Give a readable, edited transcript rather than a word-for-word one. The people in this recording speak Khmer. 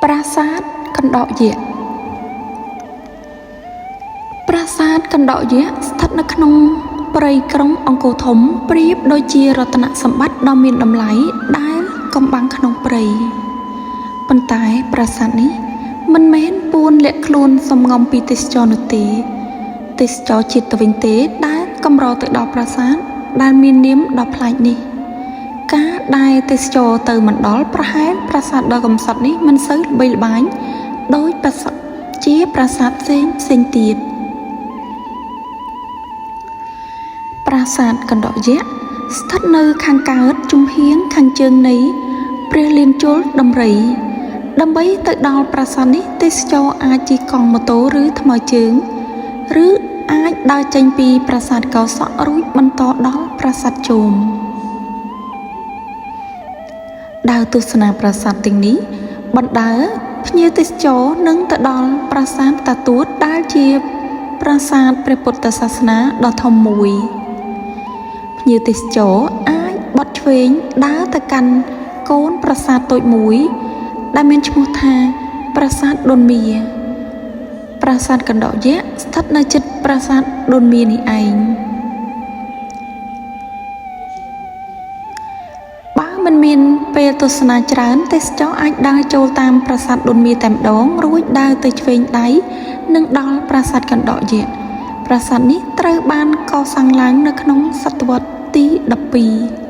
ប្រាសាទកណ្ដោយក្សប្រាសាទកណ្ដោយក្សស្ថិតនៅក្នុងព្រៃក្រុងអង្គរធំប្រៀបដូចជារតនសម្បត្តិដ៏មានតម្លៃដែលកំបាំងក្នុងព្រៃប៉ុន្តែប្រាសាទនេះមិនមែនពួនលាក់ខ្លួនសំងំពីទេសចរនោះទេទេសចរជាតិទៅវិញទេដែលកម្រទៅដល់ប្រាសាទដែលមាននាមដ៏ប្លែកនេះការដែលទេសចរទៅមិនដល់ប្រហែលប្រាសាទដ៏កំសត់នេះមិនសូវល្បីល្បាញដោយជាប្រាសាទផ្សេងទៀតប្រាសាទកណ្ដោយក្សស្ថិតនៅខាងកើតជំហៀងខាងជើងនៃព្រះលៀនជលដំរីដើម្បីទៅដល់ប្រាសាទនេះទេសចរអាចជិះកង់ម៉ូតូឬថ្មើរជើងឬអាចដើរចេញពីប្រាសាទកោសក់រួចបន្តដល់ប្រាសាទជោមដើរទស្សនាប្រាសាទទាំងនេះបណ្ដើរភ្ញៀវទេសចរនឹងទៅដល់ប្រាសាទតាទួតដែលជាប្រាសាទព្រះពុទ្ធសាសនាដ៏ធំមួយភ្ញៀវទេសចរអាចបត់ឆ្វេងដើរទៅកាន់កូនប្រាសាទតូចមួយដែលមានឈ្មោះថាប្រាសាទដុនមាប្រាសាទកណ្ដោយក្សស្ថិតនៅជិតប្រាសាទដុនមានេះឯងបើមិនមានពេលទស្សនាច្រើនទេសចរអាចដើរចូលតាមប្រាសាទដុនមាតែម្ដងរួចដើរទៅឆ្វេងដៃនឹងដល់ប្រាសាទកណ្ដោយក្សប្រាសាទនេះត្រូវបានកសាងឡើងនៅក្នុងសតវត្សទី12